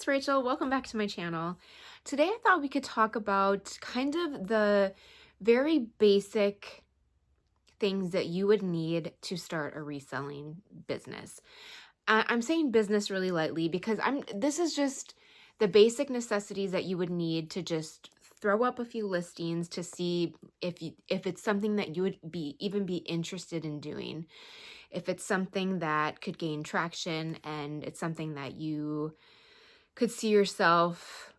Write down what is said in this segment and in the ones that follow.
it's Rachel. Welcome back to my channel. Today I thought we could talk about kind of the very basic things that you would need to start a reselling business. I'm saying business really lightly because this is just the basic necessities that you would need to just throw up a few listings to see if it's something that you would even be interested in doing. If it's something that could gain traction and it's something that you could see yourself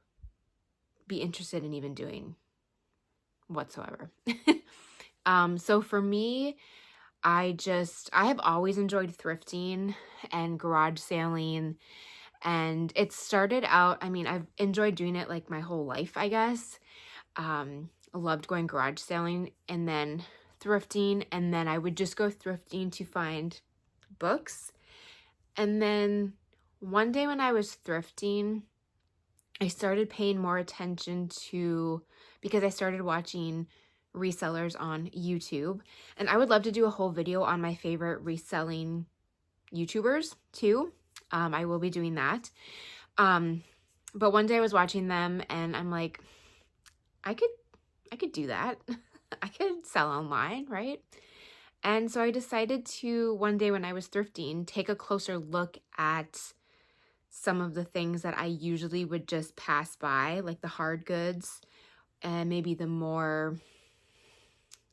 be interested in even doing whatsoever. So for me, I have always enjoyed thrifting and garage selling, and it started out, I've enjoyed doing it like my whole life, I guess. I loved going garage selling and then thrifting, and then I would just go thrifting to find books. And then one day when I was thrifting, I started paying more attention because I started watching resellers on YouTube, and I would love to do a whole video on my favorite reselling YouTubers too. I will be doing that. But one day I was watching them and I'm like, I could do that. I could sell online, right? And so I decided to, one day when I was thrifting, take a closer look at some of the things that I usually would just pass by, like the hard goods and maybe the more,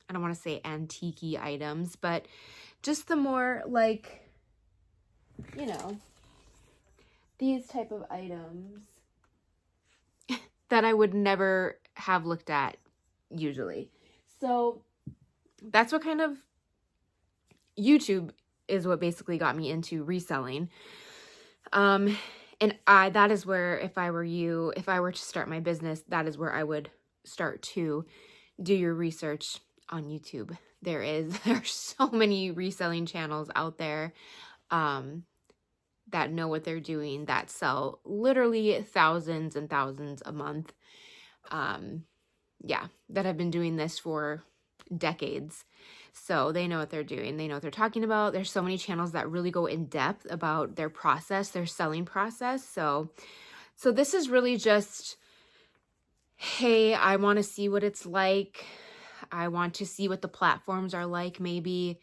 I don't want to say antique-y items, but just the more like, these type of items that I would never have looked at usually. So that's what kind of YouTube is what basically got me into reselling. And that is where, if I were you, if I were to start my business, that is where I would start to do your research on YouTube. There are so many reselling channels out there that know what they're doing, that sell literally thousands and thousands a month. That have been doing this for decades. So they know what they're doing. They know what they're talking about. There's so many channels that really go in depth about their process, their selling process. So this is really just, hey, I want to see what it's like. I want to see what the platforms are like maybe.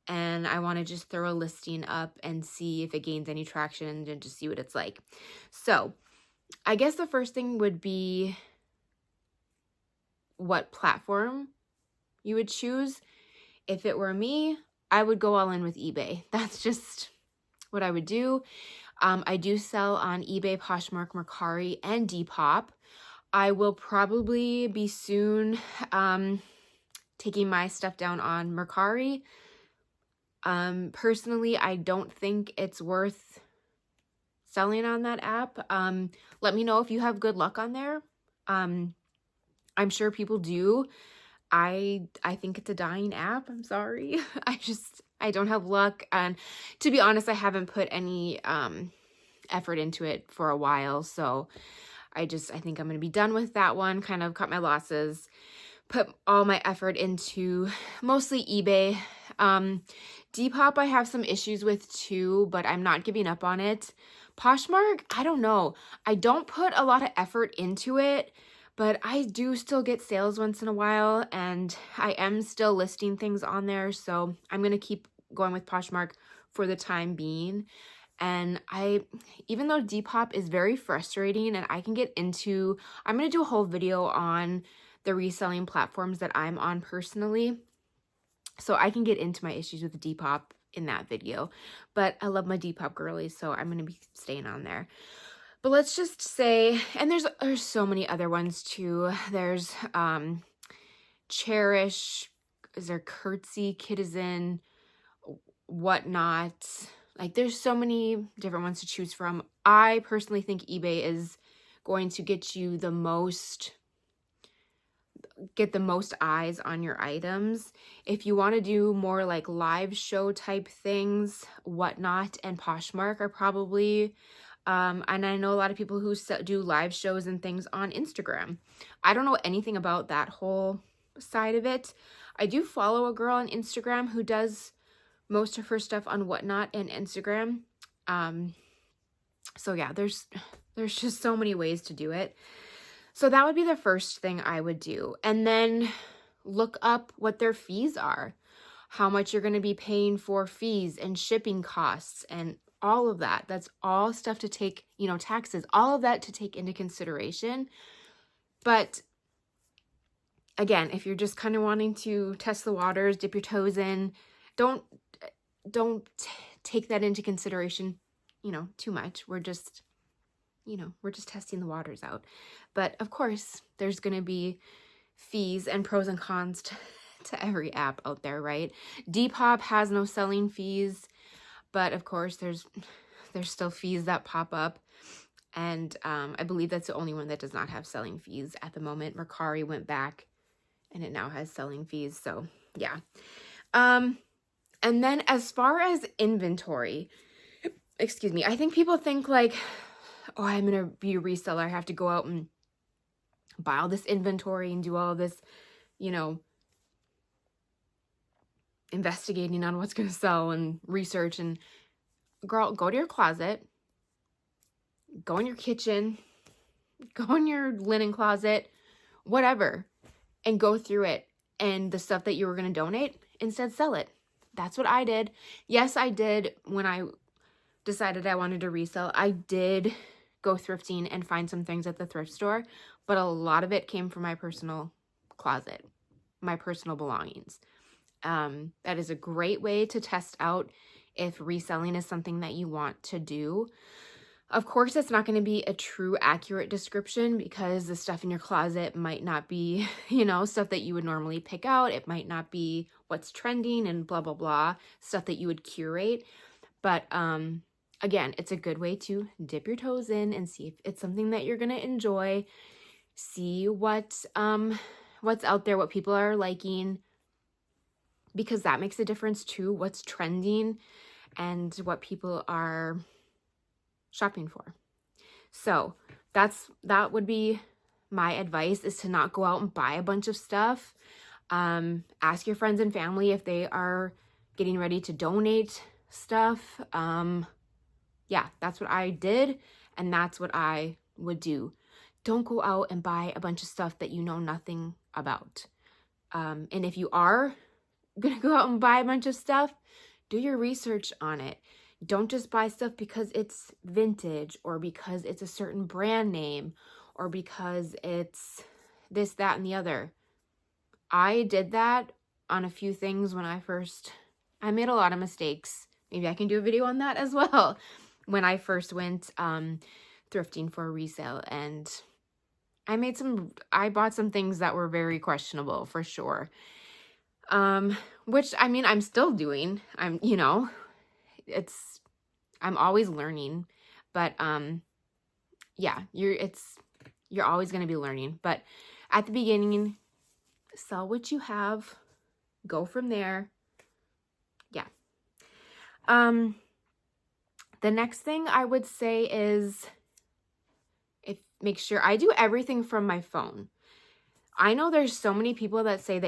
And I want to just throw a listing up and see if it gains any traction and just see what it's like. So I guess the first thing would be what platform you would choose. If it were me, I would go all in with eBay. That's just what I would do. I do sell on eBay, Poshmark, Mercari, and Depop. I will probably be soon taking my stuff down on Mercari. Personally, I don't think it's worth selling on that app. Let me know if you have good luck on there. I'm sure people do. I think it's a dying app. I'm sorry. I don't have luck. And to be honest, I haven't put any effort into it for a while. So I think I'm going to be done with that one, kind of cut my losses, put all my effort into mostly eBay. Depop I have some issues with too, but I'm not giving up on it. Poshmark, I don't know. I don't put a lot of effort into it, but I do still get sales once in a while, and I am still listing things on there. So I'm going to keep going with Poshmark for the time being. And even though Depop is very frustrating and I'm going to do a whole video on the reselling platforms that I'm on personally, so I can get into my issues with Depop in that video. But I love my Depop girlies, so I'm going to be staying on there. But let's just say, and there's so many other ones too. There's Cherish, is there Curtsy, Kitizen, whatnot. Like there's so many different ones to choose from. I personally think eBay is going to get the most eyes on your items. If you want to do more like live show type things, Whatnot and Poshmark are probably, and I know a lot of people who do live shows and things on Instagram. I don't know anything about that whole side of it. I do follow a girl on Instagram who does most of her stuff on Whatnot and Instagram. So yeah, there's There's just so many ways to do it. So that would be the first thing I would do. And then look up what their fees are, how much you're going to be paying for fees and shipping costs and all of that. That's all stuff to take, taxes, all of that to take into consideration. But again, if you're just kind of wanting to test the waters, dip your toes in, don't take that into consideration, too much. We're just testing the waters out. But of course, there's going to be fees and pros and cons to every app out there, right? Depop has no selling fees, but of course there's still fees that pop up. And I believe that's the only one that does not have selling fees at the moment. Mercari went back and it now has selling fees. So yeah. And then as far as inventory, I think people think like, oh, I'm going to be a reseller. I have to go out and buy all this inventory and do all this, investigating on what's going to sell and research. And girl, go to your closet, go in your kitchen, go in your linen closet, whatever, and go through it. And the stuff that you were going to donate, instead sell it. That's what I did. Yes, I did. When I decided I wanted to resell, I did go thrifting and find some things at the thrift store, but a lot of it came from my personal closet, my personal belongings. That is a great way to test out if reselling is something that you want to do. Of course, it's not going to be a true accurate description because the stuff in your closet might not be, stuff that you would normally pick out. It might not be what's trending and blah, blah, blah, stuff that you would curate. But again, it's a good way to dip your toes in and see if it's something that you're going to enjoy. See what's out there, what people are liking, because that makes a difference too, what's trending and what people are shopping for. So that would be my advice, is to not go out and buy a bunch of stuff. Ask your friends and family if they are getting ready to donate stuff. Yeah, that's what I did, and that's what I would do. Don't go out and buy a bunch of stuff that you know nothing about. And if you are gonna go out and buy a bunch of stuff, do your research on it. Don't just buy stuff because it's vintage or because it's a certain brand name or because it's this, that, and the other. I did that on a few things when I made a lot of mistakes. Maybe I can do a video on that as well. When I first went thrifting for resale, and I bought some things that were very questionable for sure. Which I'm still doing. I'm always learning, but yeah, you're always going to be learning. But at the beginning, sell what you have, go from there. Yeah. The next thing I would say is make sure I do everything from my phone. I know there's so many people that say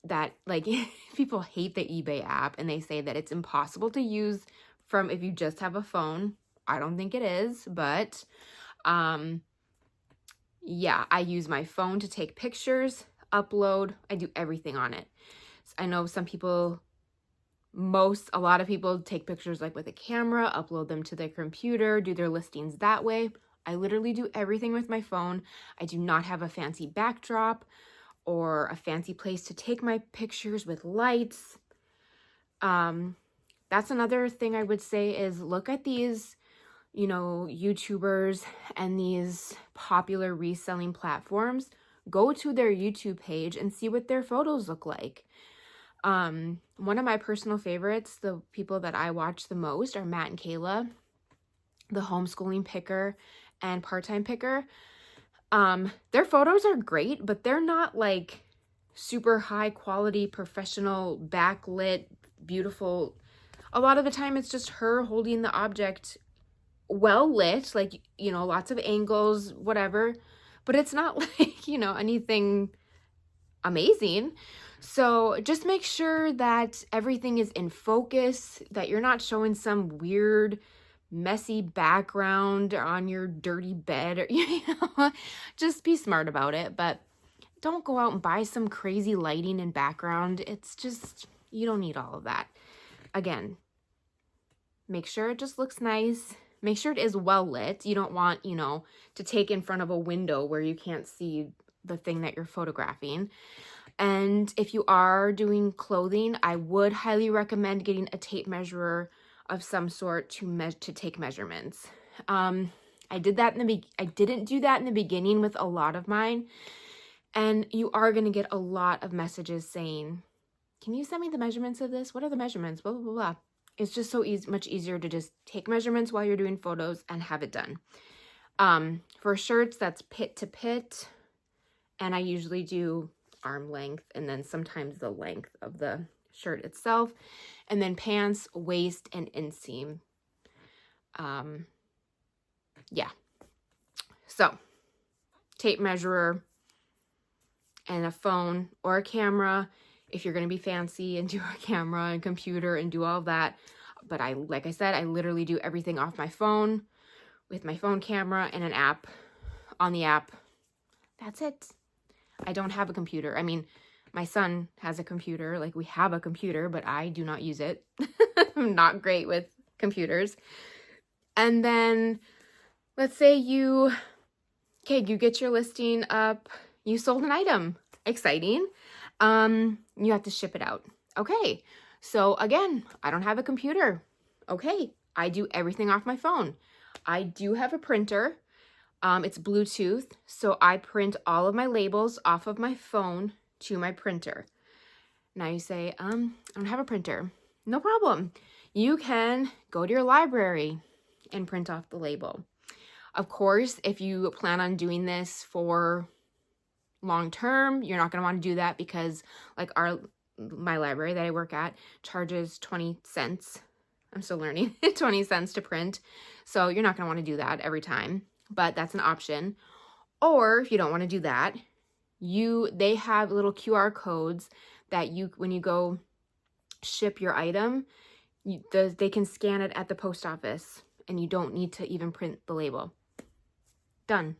that like people hate the eBay app and they say that it's impossible to use from if you just have a phone. I don't think it is, but yeah, I use my phone to take pictures, upload. I do everything on it. I know a lot of people take pictures like with a camera, upload them to their computer, do their listings that way. I literally do everything with my phone. I do not have a fancy backdrop or a fancy place to take my pictures with lights. That's another thing I would say is look at these, YouTubers and these popular reselling platforms. Go to their YouTube page and see what their photos look like. One of my personal favorites, the people that I watch the most, are Matt and Kayla, the homeschooling picker and part-time picker. Their photos are great, but they're not like super high quality, professional, backlit, beautiful. A lot of the time it's just her holding the object well lit, like, lots of angles, whatever, but it's not like, anything amazing. So just make sure that everything is in focus, that you're not showing some weird messy background on your dirty bed, or, just be smart about it. But don't go out and buy some crazy lighting and background. It's just, you don't need all of that. Again, make sure it just looks nice. Make sure it is well lit. You don't want, to take in front of a window where you can't see the thing that you're photographing. And if you are doing clothing, I would highly recommend getting a tape measurer of some sort to take measurements. I didn't do that in the beginning with a lot of mine. And you are going to get a lot of messages saying, can you send me the measurements of this? What are the measurements? Blah, blah, blah, blah. It's just so much easier to just take measurements while you're doing photos and have it done. For shirts, that's pit to pit. And I usually do arm length and then sometimes the length of the shirt itself. And then pants, waist, and inseam. Yeah. So, tape measurer and a phone or a camera if you're going to be fancy and do a camera and computer and do all that. But like I said, I literally do everything off my phone with my phone camera and an app on the app. That's it. I don't have a computer. I mean, my son has a computer. Like, we have a computer, but I do not use it. I'm not great with computers. And then let's say you get your listing up. You sold an item. Exciting. You have to ship it out. Okay. So again, I don't have a computer. Okay. I do everything off my phone. I do have a printer. It's Bluetooth. So I print all of my labels off of my phone to my printer. Now you say, I don't have a printer. No problem. You can go to your library and print off the label. Of course, if you plan on doing this for long term, you're not going to want to do that because like my library that I work at charges 20 cents. I'm still learning 20 cents to print. So you're not going to want to do that every time, but that's an option. Or if you don't want to do that, they have little QR codes that when you go ship your item, they can scan it at the post office and you don't need to even print the label. Done.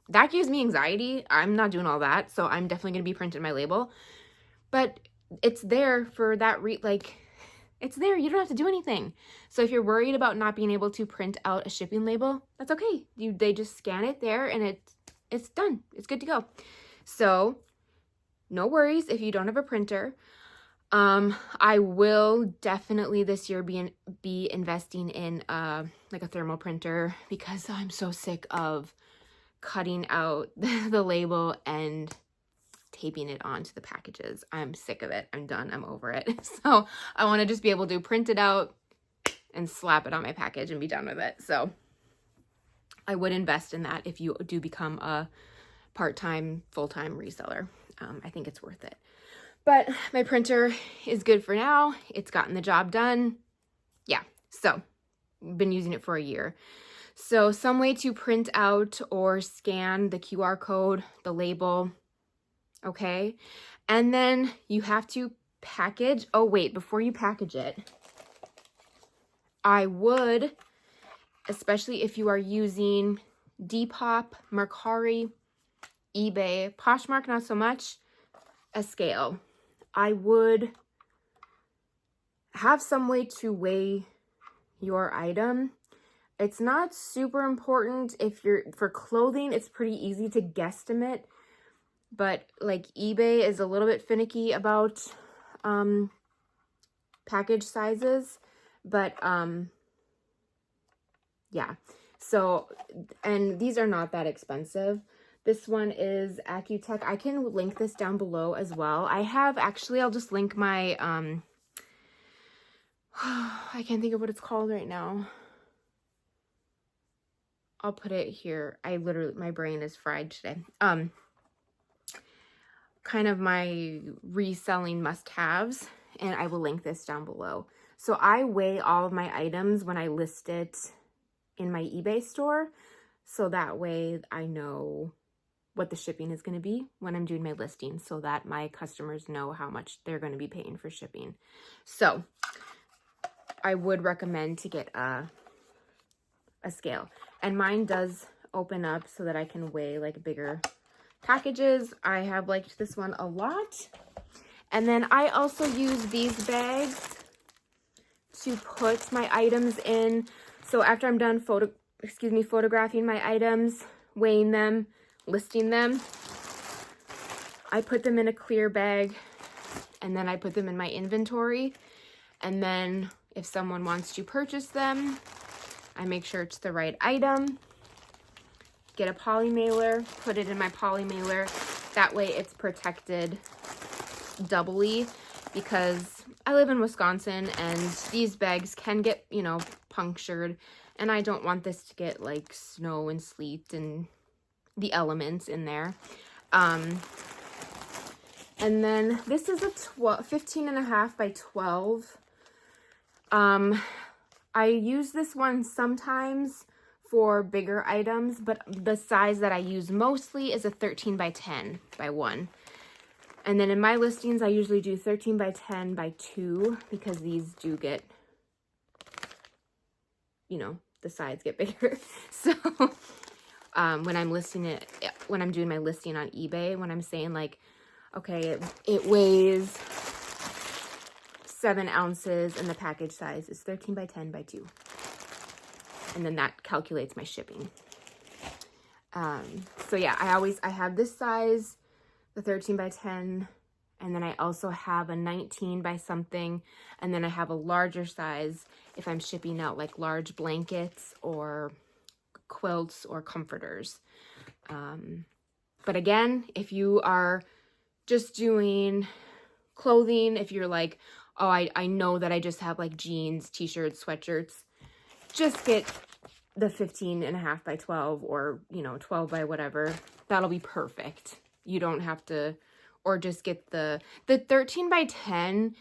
That gives me anxiety. I'm not doing all that. So I'm definitely going to be printing my label, but it's there for that it's there. You don't have to do anything. So if you're worried about not being able to print out a shipping label, that's okay. They just scan it there and it's done. It's good to go. So no worries if you don't have a printer. I will definitely this year be investing in like a thermal printer because I'm so sick of cutting out the label and taping it onto the packages. I'm sick of it. I'm done. I'm over it. So I want to just be able to print it out and slap it on my package and be done with it. So I would invest in that if you do become a part-time, full-time reseller. I think it's worth it. But my printer is good for now. It's gotten the job done. Yeah, so I've been using it for a year. So some way to print out or scan the QR code, the label, okay? And then you have to package. Oh, wait, before you package it, I would, especially if you are using Depop, Mercari, eBay, Poshmark, not so much, a scale. I would have some way to weigh your item. It's not super important for clothing, it's pretty easy to guesstimate, but like eBay is a little bit finicky about package sizes, but yeah. So, and these are not that expensive. This one is Accutech. I can link this down below as well. I'll just link my, I can't think of what it's called right now. I'll put it here. My brain is fried today. Kind of my reselling must-haves, and I will link this down below. So I weigh all of my items when I list it in my eBay store, so that way I know what the shipping is going to be when I'm doing my listing so that my customers know how much they're going to be paying for shipping. So I would recommend to get a a scale. And mine does open up so that I can weigh like bigger packages. I have liked this one a lot. And then I also use these bags to put my items in. So after I'm done photographing my items, weighing them, listing them, I put them in a clear bag, and then I put them in my inventory. And then if someone wants to purchase them, I make sure it's the right item, get a poly mailer, put it in my poly mailer. That way it's protected doubly, because I live in Wisconsin and these bags can get, you know, punctured, and I don't want this to get like snow and sleet and the elements in there. And then this is a 15.5 by 12. I use this one sometimes for bigger items, but the size that I use mostly is a 13 by 10 by 1. And then in my listings, I usually do 13 by 10 by 2, because these do get, you know, the sides get bigger. So when I'm listing it, when I'm doing my listing on eBay, when I'm saying like, okay, it weighs 7 ounces and the package size is 13 by 10 by 2. And then that calculates my shipping. So yeah, I have this size, the 13 by 10, and then I also have a 19 by something, and then I have a larger size if I'm shipping out like large blankets or quilts or comforters. But again, if you are just doing clothing, if you're like, oh, I know that I just have like jeans, t-shirts, sweatshirts, just get the 15.5 by 12, or, you know, 12 by whatever. That'll be perfect. You don't have to, or just get the 13 by 10.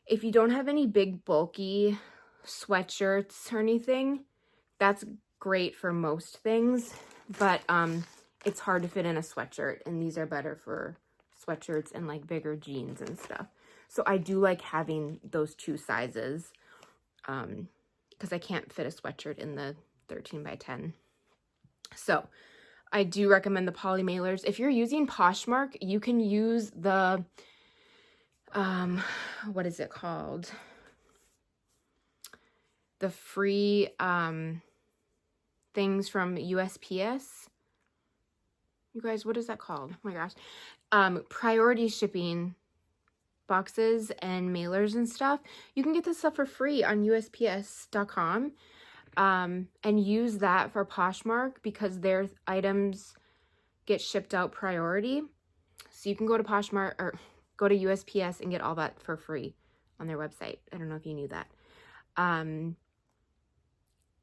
If you don't have any big bulky sweatshirts or anything, that's great for most things, but it's hard to fit in a sweatshirt, and these are better for sweatshirts and like bigger jeans and stuff. So I do like having those two sizes, because I can't fit a sweatshirt in the 13 by 10. So I do recommend the poly mailers. If you're using Poshmark, you can use the, what is it called? The free things from USPS. You guys, what is that called? Oh my gosh. Priority shipping boxes and mailers and stuff. You can get this stuff for free on USPS.com. And use that for Poshmark, because their items get shipped out priority. So you can go to Poshmark or go to USPS and get all that for free on their website. I don't know if you knew that. And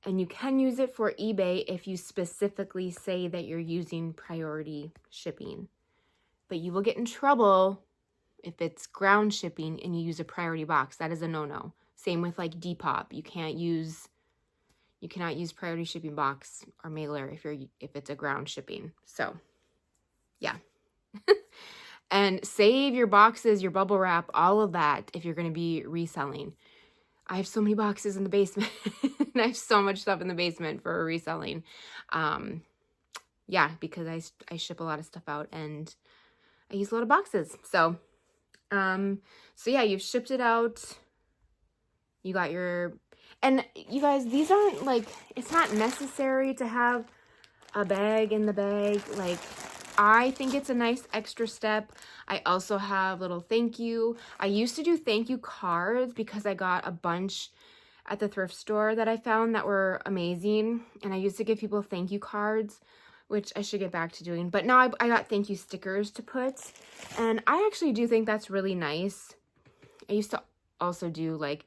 you can use it for eBay if you specifically say that you're using priority shipping. But you will get in trouble if it's ground shipping and you use a priority box. That is a no-no. Same with like Depop. You cannot use priority shipping box or mailer if it's a ground shipping. So yeah. And save your boxes, your bubble wrap, all of that if you're going to be reselling. I have so many boxes in the basement. And I have so much stuff in the basement for reselling. Yeah, because I ship a lot of stuff out and I use a lot of boxes. So yeah, you've shipped it out. You got your, and you guys, these aren't like, it's not necessary to have a bag in the bag. Like, I think it's a nice extra step. I also have little thank you. I used to do thank you cards because I got a bunch at the thrift store that I found that were amazing. And I used to give people thank you cards, which I should get back to doing. But now I got thank you stickers to put. And I actually do think that's really nice. I used to also do like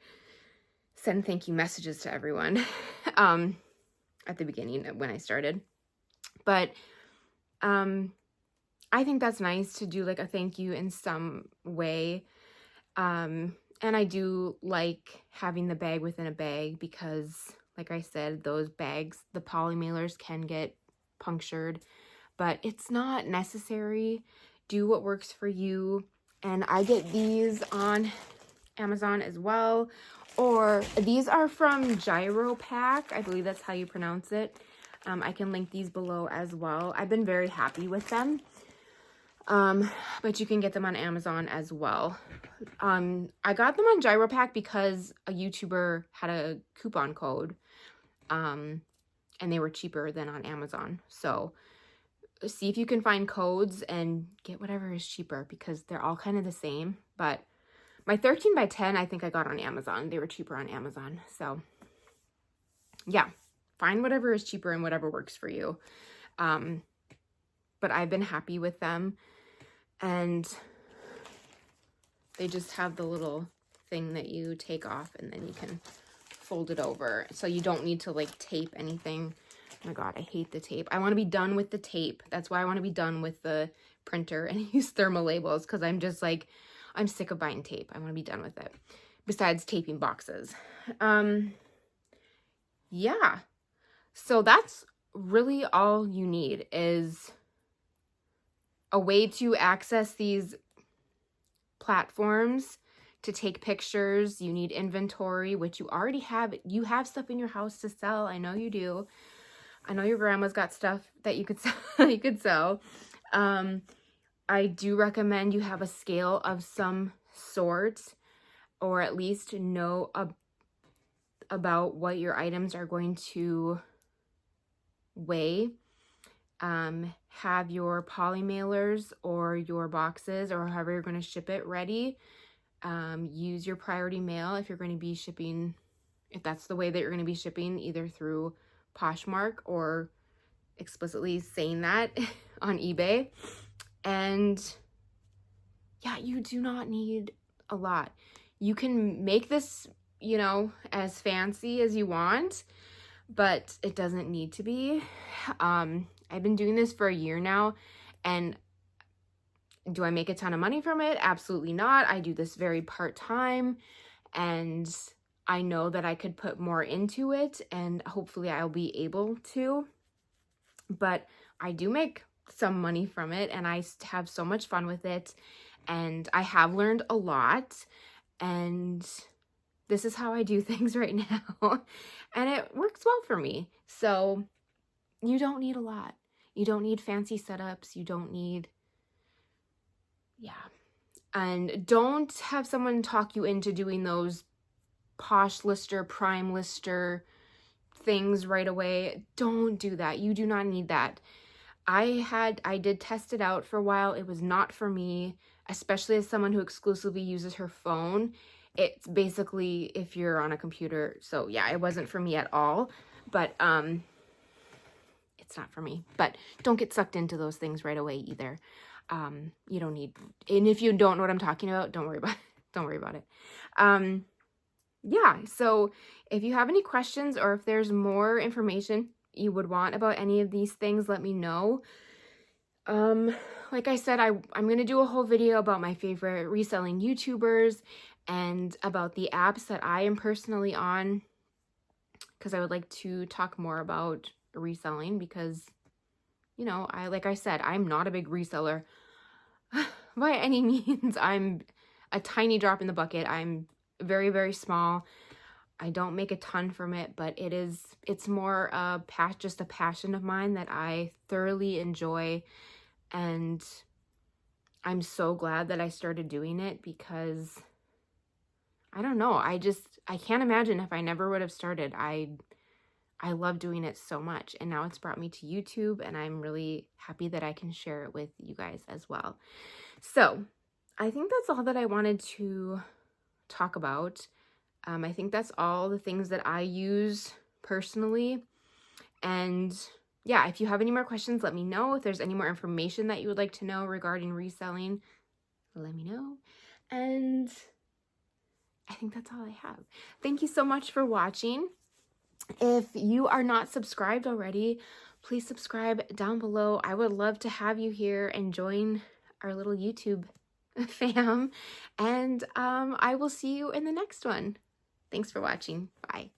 send thank you messages to everyone at the beginning when I started. But I think that's nice to do like a thank you in some way. And I do like having the bag within a bag because, like I said, those bags, the poly mailers can get punctured, but it's not necessary. Do what works for you. And I get these on Amazon as well, or these are from Gyro Pack. I believe that's how you pronounce it. I can link these below as well. I've been very happy with them. But you can get them on Amazon as well. I got them on Gyro Pack because a YouTuber had a coupon code. And they were cheaper than on Amazon. So see if you can find codes and get whatever is cheaper, because they're all kind of the same. But my 13 by 10, I think I got on Amazon. They were cheaper on Amazon. So yeah, find whatever is cheaper and whatever works for you. But I've been happy with them. And they just have the little thing that you take off and then you can fold it over. So you don't need to like tape anything. Oh my God, I hate the tape. I want to be done with the tape. That's why I want to be done with the printer and use thermal labels, because I'm just like, I'm sick of buying tape. I want to be done with it. Besides taping boxes. Yeah. So that's really all you need, is a way to access these platforms to take pictures. You need inventory, which you already have. You have stuff in your house to sell. I know you do. I know your grandma's got stuff that you could sell. I do recommend you have a scale of some sort, or at least know about what your items are going to weigh. Have your poly mailers or your boxes or however you're going to ship it ready. Use your priority mail if you're going to be shipping, if that's the way that you're going to be shipping, either through Poshmark or explicitly saying that on eBay. And yeah, you do not need a lot. You can make this, you know, as fancy as you want, but it doesn't need to be. I've been doing this for a year now, and do I make a ton of money from it? Absolutely not. I do this very part-time, and I know that I could put more into it, and hopefully I'll be able to. But I do make some money from it, and I have so much fun with it, and I have learned a lot, and this is how I do things right now, and it works well for me. So you don't need a lot. You don't need fancy setups. You don't need, yeah. And don't have someone talk you into doing those Posh Lister, Prime Lister things right away. Don't do that. You do not need that. I did test it out for a while. It was not for me, especially as someone who exclusively uses her phone. It's basically if you're on a computer. So yeah, it wasn't for me at all, but it's not for me. But don't get sucked into those things right away either. You don't need, and if you don't know what I'm talking about, don't worry about it. Don't worry about it. Yeah, so if you have any questions, or if there's more information you would want about any of these things, let me know. Like I said, I'm going to do a whole video about my favorite reselling YouTubers and about the apps that I am personally on, because I would like to talk more about reselling, because, you know, like I said, I'm not a big reseller by any means. I'm a tiny drop in the bucket. I'm very, very small. I don't make a ton from it, but it's more just a passion of mine that I thoroughly enjoy. And I'm so glad that I started doing it, because I don't know, I can't imagine if I never would have started. I love doing it so much, and now it's brought me to YouTube, and I'm really happy that I can share it with you guys as well. So I think that's all that I wanted to talk about. I think that's all the things that I use personally. And yeah, if you have any more questions, let me know. If there's any more information that you would like to know regarding reselling, let me know. And I think that's all I have. Thank you so much for watching. If you are not subscribed already, please subscribe down below. I would love to have you here and join our little YouTube fam. And I will see you in the next one. Thanks for watching. Bye.